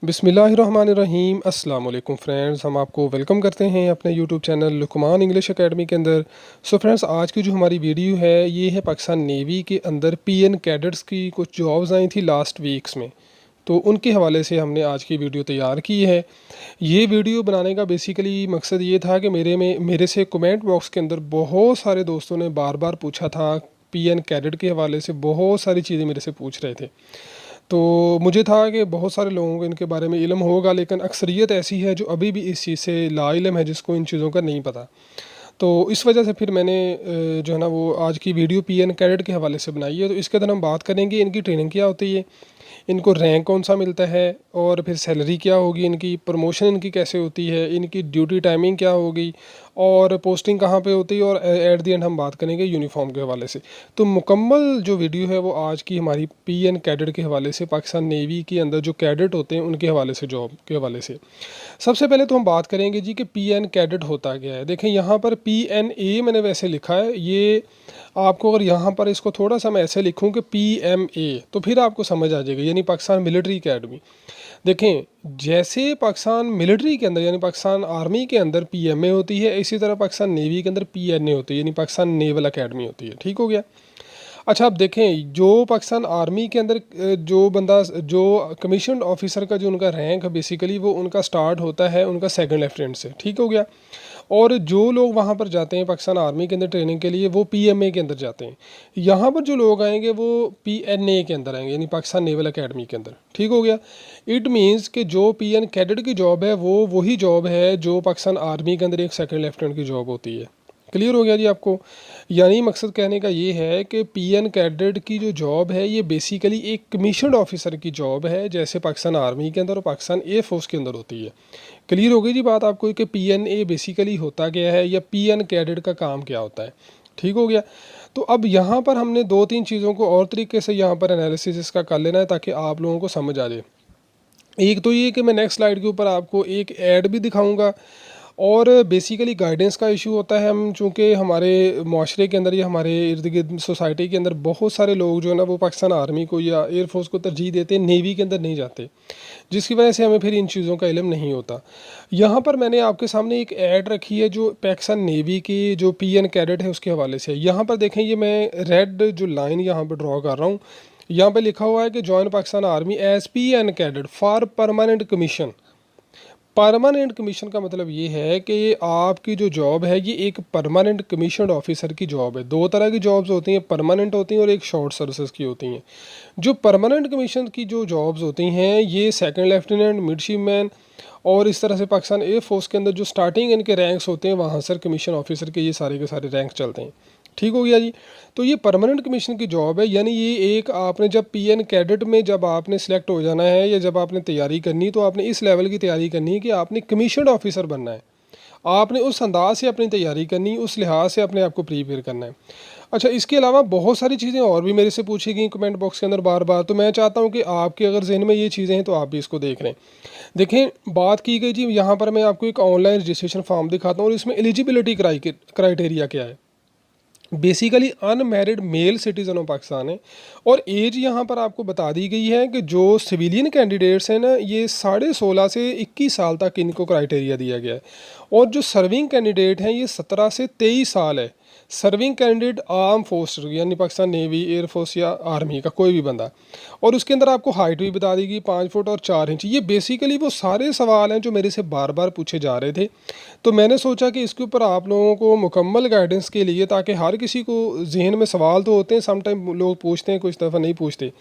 बिस्मिल्लाहिर्रहमानिर्रहीम अस्सलाम वालेकुम फ्रेंड्स, हम आपको वेलकम करते हैं अपने YouTube channel Luqman English academy के अंदर। सो फ्रेंड्स, आज की जो हमारी वीडियो है ये है पाकिस्तान नेवी के अंदर पीएन कैडेट्स की कुछ जॉब्स आई थी लास्ट वीक्स में। तो उनके हवाले से हमने आज की वीडियो तैयार की है। ये वीडियो बनाने का बेसिकली मकसद ये था कि मेरे से कमेंट बॉक्स के अंदर बहुत सारे दोस्तों ने बार बार पूछा था, पीएन कैडेट के हवाले से बहुत सारी चीज़ें मेरे से पूछ रहे थे। तो मुझे था कि बहुत सारे लोगों को इनके बारे में इल्म होगा, लेकिन अक्सरियत ऐसी है जो अभी भी इस चीज़ से लाइल्म है, जिसको इन चीज़ों का नहीं पता। तो इस वजह से फिर मैंने जो है ना वो आज की वीडियो पीएन कैडेट के हवाले से बनाई है। तो इसके अंदर हम बात करेंगे इनकी ट्रेनिंग क्या होती है, इनको रैंक कौन सा मिलता है, और फिर सैलरी क्या होगी इनकी, प्रमोशन इनकी कैसे होती है, इनकी ड्यूटी टाइमिंग क्या होगी, और पोस्टिंग कहाँ पे होती है, और एट दी एंड हम बात करेंगे यूनिफॉर्म के हवाले से। तो मुकम्मल जो वीडियो है वो आज की हमारी पीएन कैडेट के हवाले से, पाकिस्तान नेवी के अंदर जो कैडेट होते हैं उनके हवाले से, जॉब के हवाले से। सबसे पहले तो हम बात करेंगे जी कि पीएन कैडेट होता क्या है। देखें यहाँ पर पीएनए मैंने वैसे लिखा है, ये आपको अगर यहाँ पर इसको थोड़ा सा मैं ऐसे लिखूँ कि पीएमए, तो फिर आपको समझ आ जाएगा, यानी पाकिस्तान मिलिट्री अकेडमी। देखें, जैसे पाकिस्तान मिलिट्री के अंदर यानी पाकिस्तान आर्मी के अंदर पीएमए होती है, इसी तरह पाकिस्तान नेवी के अंदर पीएनए होती है, यानी पाकिस्तान नेवल अकेडमी होती है। ठीक हो गया। अच्छा, अब देखें, जो पाकिस्तान आर्मी के अंदर जो बंदा, जो कमीशन ऑफिसर का जो उनका रैंक है बेसिकली, वो उनका स्टार्ट होता है उनका सेकंड लेफ्टिनेंट से। ठीक हो गया। और जो लोग वहाँ पर जाते हैं पाकिस्तान आर्मी के अंदर ट्रेनिंग के लिए, वो पीएमए के अंदर जाते हैं। यहाँ पर जो लोग आएंगे वो पीएनए के अंदर आएंगे, यानी पाकिस्तान नेवल अकेडमी के अंदर। ठीक हो गया। इट मीन्स कि जो पीएन कैडेट की जॉब है वो वही जॉब है जो पाकिस्तान आर्मी के अंदर एक सेकंड लेफ्टिनेंट की जॉब होती है। क्लियर हो गया जी आपको। यानी मकसद कहने का ये है कि पीएन कैडेट की जो जॉब है ये बेसिकली एक कमीशन्ड ऑफिसर की जॉब है, जैसे पाकिस्तान आर्मी के अंदर और पाकिस्तान एयरफोर्स के अंदर होती है। क्लियर हो गई जी बात आपको कि पीएनए बेसिकली होता क्या है, या पीएन कैडेट का काम क्या होता है। ठीक हो गया। तो अब यहाँ पर हमने दो तीन चीज़ों को और तरीके से यहाँ पर एनालिसिस इसका कर लेना है, ताकि आप लोगों को समझ आ जाए। एक तो ये कि मैं नेक्स्ट स्लाइड के ऊपर आपको एक ऐड भी दिखाऊंगा, और बेसिकली गाइडेंस का इशू होता है। हम चूँकि हमारे माशरे के अंदर या हमारे इर्द गिर्द सोसाइटी के अंदर बहुत सारे लोग जो है ना वो पाकिस्तान आर्मी को या एयरफोर्स को तरजीह देते हैं, नेवी के अंदर नहीं जाते, जिसकी वजह से हमें फिर इन चीज़ों का इल्म नहीं होता। यहाँ पर मैंने आपके सामने एक ऐड रखी है जो पाकिस्तान नेवी की जो पीएन कैडेट है उसके हवाले से। यहाँ पर देखें, ये मैं रेड जो लाइन यहाँ पर ड्रॉ कर रहा हूँ, यहाँ पे लिखा हुआ है कि join Pakistan army as PN cadet for permanent commission. Permanent commission का मतलब ये है कि ये आपकी जो जॉब है ये एक परमानेंट कमीशन ऑफिसर की जॉब है। दो तरह की जॉब्स होती हैं, परमानेंट होती हैं और एक शॉर्ट सर्विसेज की होती हैं। जो परमानेंट कमीशन की जो जॉब्स होती हैं ये सेकंड लेफ्टिनेंट, मिडशिपमैन और इस तरह से पाकिस्तान एयरफोर्स के अंदर जो स्टार्टिंग इनके रैंक्स होते हैं वहाँ सर कमीशन ऑफिसर के ये सारे के सारे रैंक चलते हैं। ठीक हो गया जी। तो ये परमानेंट कमीशन की जॉब है, यानी ये एक आपने जब पीएन कैडेट में जब आपने सिलेक्ट हो जाना है या जब आपने तैयारी करनी, तो आपने इस लेवल की तैयारी करनी है कि आपने कमीशन्ड ऑफिसर बनना है। आपने उस अंदाज से अपनी तैयारी करनी, उस लिहाज से अपने आप को प्रिपेयर करना है। अच्छा, इसके अलावा बहुत सारी चीज़ें और भी मेरे से पूछी गई कमेंट बॉक्स के अंदर बार बार, तो मैं चाहता हूँ कि आपके अगर जहन में ये चीज़ें हैं तो आप भी इसको देख लें। देखें, बात की गई जी, यहाँ पर मैं आपको एक ऑनलाइन रजिस्ट्रेशन फॉर्म दिखाता हूँ और इसमें एलिजिबिलिटी क्राइटेरिया क्या है। Basically unmarried mail citizen of Pakistan है, और एज यहाँ पर आपको बता दी गई है कि जो सिविलियन कैंडिडेट्स हैं ना, ये 16.5 से 21 साल तक इनको क्राइटेरिया दिया गया है, और जो सर्विंग कैंडिडेट हैं ये 17 से 23 साल है। सर्विंग कैंडिडेट आर्म फोर्स यानी पाकिस्तान नेवी, एयरफोर्स या आर्मी का कोई भी बंदा। और उसके अंदर आपको हाइट भी बता दी गई 5 फुट और 4 इंच। ये बेसिकली वो सारे सवाल हैं जो मेरे से बार बार पूछे जा रहे थे, तो मैंने सोचा कि इसके ऊपर आप लोगों को मुकम्मल गाइडेंस के लिए, ताकि हर किसी को जहन में सवाल तो होते हैं, समटाइम लोग पूछते हैं, कुछ दफ़ा नहीं पूछते,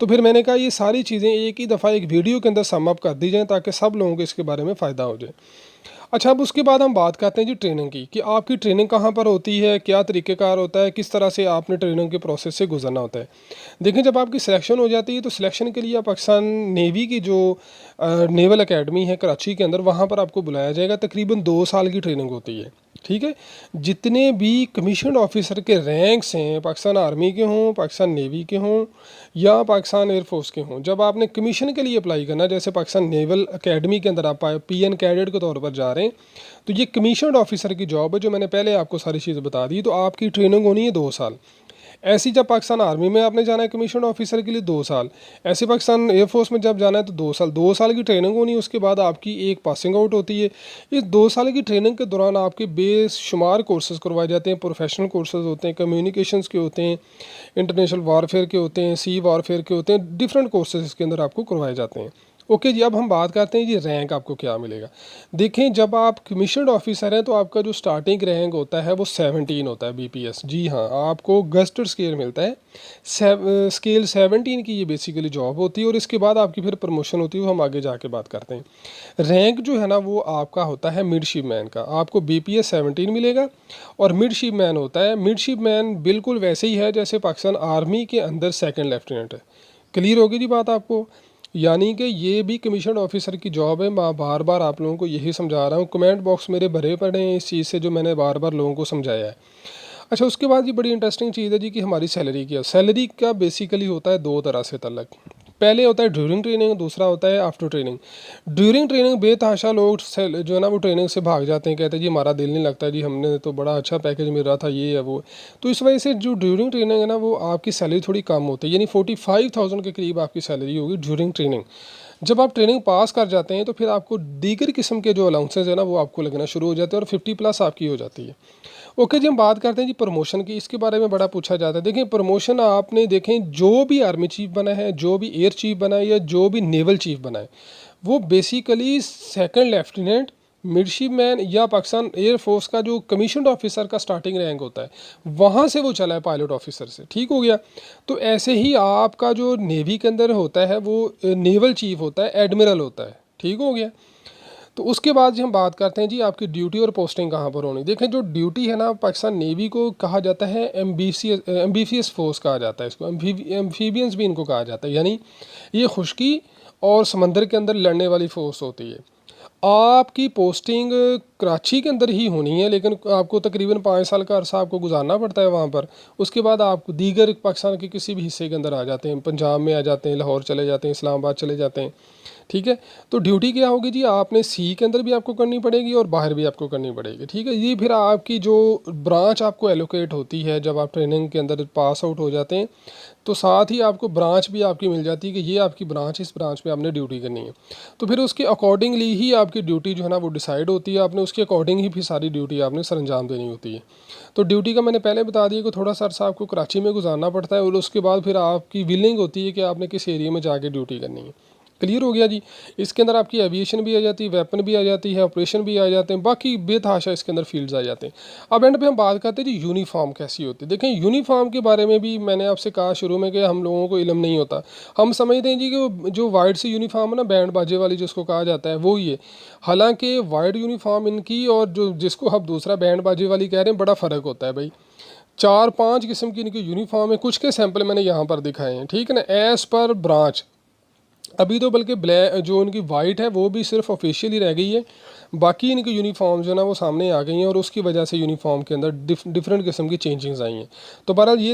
तो फिर मैंने कहा ये सारी चीज़ें एक ही दफ़ा एक वीडियो के अंदर सम अप कर दी जाएँ, ताकि सब लोगों को इसके बारे में फ़ायदा हो जाए। अच्छा, अब उसके बाद हम बात करते हैं जी ट्रेनिंग की, कि आपकी ट्रेनिंग कहाँ पर होती है, क्या तरीक़ेकार होता है, किस तरह से आपने ट्रेनिंग के प्रोसेस से गुजरना होता है। देखें, जब आपकी सिलेक्शन हो जाती है तो सिलेक्शन के लिए आप पाकिस्तान नेवी की जो नेवल एकेडमी है कराची के अंदर, वहाँ पर आपको बुलाया जाएगा। तकरीबन 2 साल की ट्रेनिंग होती है। ठीक है। जितने भी कमीशन्ड ऑफिसर के रैंक्स हैं, पाकिस्तान आर्मी के हों, पाकिस्तान नेवी के हों या पाकिस्तान एयरफोर्स के हों, जब आपने कमीशन के लिए अप्लाई करना, जैसे पाकिस्तान नेवल एकेडमी के अंदर आप पीएन कैडेट के तौर पर जा रहे हैं, तो ये कमीशन्ड ऑफिसर की जॉब है, जो मैंने पहले आपको सारी चीज़ बता दी। तो आपकी ट्रेनिंग होनी है 2 साल। ऐसी जब पाकिस्तान आर्मी में आपने जाना है कमीशन ऑफिसर के लिए 2 साल, ऐसे पाकिस्तान एयरफोर्स में जब जाना है तो 2 साल, 2 साल की ट्रेनिंग होनी है। उसके बाद आपकी एक पासिंग आउट होती है। इस 2 साल की ट्रेनिंग के दौरान आपके बेशुमार कोर्सेज करवाए जाते हैं, प्रोफेशनल कोर्सेज होते हैं, कम्युनिकेशंस के होते हैं, इंटरनेशनल वारफेयर के होते हैं, सी वारफेयर के होते हैं, डिफरेंट कोर्सेज इसके अंदर आपको करवाए जाते हैं। ओके जी, अब हम बात करते हैं जी रैंक आपको क्या मिलेगा। देखें, जब आप कमीशनड ऑफिसर हैं तो आपका जो स्टार्टिंग रैंक होता है वो 17 होता है बीपीएस। जी हाँ, आपको गस्टेड स्केल मिलता है। स्केल 17 की ये बेसिकली जॉब होती है और इसके बाद आपकी फिर प्रमोशन होती है, वो हम आगे जाके बात करते हैं। रैंक जो है ना वो आपका होता है मिडशिप मैन का, आपको बीपीएस 17 मिलेगा। और मिडशिप मैन होता है, मिडशिप मैन बिल्कुल वैसे ही है जैसे पाकिस्तान आर्मी के अंदर सेकेंड लेफ्टिनेंट है। क्लियर होगी जी बात आपको? यानी कि ये भी कमीशन ऑफिसर की जॉब है। मैं बार बार आप लोगों को यही समझा रहा हूँ, कमेंट बॉक्स मेरे भरे पड़े हैं इस चीज़ से जो मैंने बार बार लोगों को समझाया है। अच्छा, उसके बाद ये बड़ी इंटरेस्टिंग चीज़ है जी कि हमारी सैलरी क्या, सैलरी का बेसिकली होता है 2 तरह से तलक। पहले होता है ड्यूरिंग ट्रेनिंग, दूसरा होता है आफ्टर ट्रेनिंग। ड्यूरिंग ट्रेनिंग बेतहाशा लोग जो है ना वो ट्रेनिंग से भाग जाते हैं, कहते हैं जी हमारा दिल नहीं लगता जी, हमने तो बड़ा अच्छा पैकेज मिल रहा था, ये है वो। तो इस वजह से जो ड्यूरिंग ट्रेनिंग है ना वो आपकी सैलरी थोड़ी कम होती है, यानी 45,000 के करीब आपकी सैलरी होगी ड्यूरिंग ट्रेनिंग। जब आप ट्रेनिंग पास कर जाते हैं तो फिर आपको दीगर किस्म के जो अलाउंसेज है ना वो आपको लगना शुरू हो जाते हैं और 50+ आपकी हो जाती है। ओके जी, हम बात करते हैं जी प्रमोशन की। इसके बारे में बड़ा पूछा जाता है। देखें, प्रमोशन आपने देखें जो भी आर्मी चीफ बना है, जो भी एयर चीफ बना है या जो भी नेवल चीफ बना है, वो basically second lieutenant, midship man या पाकिस्तान एयरफोर्स का जो कमीशनड ऑफिसर का स्टार्टिंग रैंक होता है वहाँ से वो चला है पायलट ऑफिसर से। ठीक हो गया। तो ऐसे ही आपका जो नेवी के अंदर होता है वो नेवल चीफ होता है, एडमिरल होता है। ठीक हो गया। तो उसके बाद जी हम बात करते हैं जी आपकी ड्यूटी और पोस्टिंग कहाँ पर होनी। देखें, जो ड्यूटी है ना पाकिस्तान नेवी को कहा जाता है एम्बीफियस फोर्स कहा जाता है इसको, एम्फीबियंस भी इनको कहा जाता है, यानी ये खुश्की और समंदर के अंदर लड़ने वाली फोर्स होती है। आपकी पोस्टिंग कराची के अंदर ही होनी है, लेकिन आपको तकरीबन 5 साल का अरसा आपको गुजारना पड़ता है वहाँ पर। उसके बाद आप दीगर पाकिस्तान के किसी भी हिस्से के अंदर आ जाते हैं, पंजाब में आ जाते हैं, लाहौर चले जाते हैं, इस्लामाबाद चले जाते हैं। ठीक है। तो ड्यूटी क्या होगी जी, आपने सी के अंदर भी आपको करनी पड़ेगी और बाहर भी आपको करनी पड़ेगी। ठीक है। ये फिर आपकी जो ब्रांच आपको एलोकेट होती है जब आप ट्रेनिंग के अंदर पास आउट हो जाते हैं, तो साथ ही आपको ब्रांच भी आपकी मिल जाती है कि ये आपकी ब्रांच, इस ब्रांच में आपने ड्यूटी करनी है। तो फिर उसके अकॉर्डिंगली ही आपकी ड्यूटी जो है ना वो डिसाइड होती है, आपने उसके अकॉर्डिंग ही फिर सारी ड्यूटी आपने सर अंजाम देनी होती है। तो ड्यूटी का मैंने पहले बता दिया कि थोड़ा सा अर्सा आपको कराची में गुजारना पड़ता है और उसके बाद फिर आपकी विलिंग होती है कि आपने किस एरिया में जाके ड्यूटी करनी है। क्लियर हो गया जी। इसके अंदर आपकी एविएशन भी आ जाती है, वेपन भी आ जाती है, ऑपरेशन भी आ जाते हैं, बाकी बेतहाशा इसके अंदर फील्ड्स आ जाते हैं। अब एंड पे हम बात करते हैं जी यूनिफॉर्म कैसी होती है। देखें, यूनिफॉर्म के बारे में भी मैंने आपसे कहा शुरू में कि हम लोगों को इल्म नहीं होता। हम समझते हैं जी कि जो वाइट सी यूनिफॉर्म है ना, बैंड बाजे वाली जिसको कहा जाता है, वो ही है। हालांकि वाइट यूनिफॉर्म इनकी और जो जिसको आप दूसरा बैंड बाजे वाली कह रहे हैं, बड़ा फ़र्क होता है भाई। 4-5 किस्म की इनकी यूनिफॉर्म है, कुछ के सैंपल मैंने यहाँ पर दिखाए हैं। ठीक है ना, एज़ पर ब्रांच। अभी तो बल्कि ब्लैक जो उनकी वाइट है वो भी सिर्फ ऑफिशियल ही रह गई है, बाकी इनकी यूनिफॉर्म जो है ना वो सामने आ गई हैं और उसकी वजह से यूनिफॉर्म के अंदर डिफरेंट किस्म की चेंजिंग्स आई हैं। तो बहरहाल ये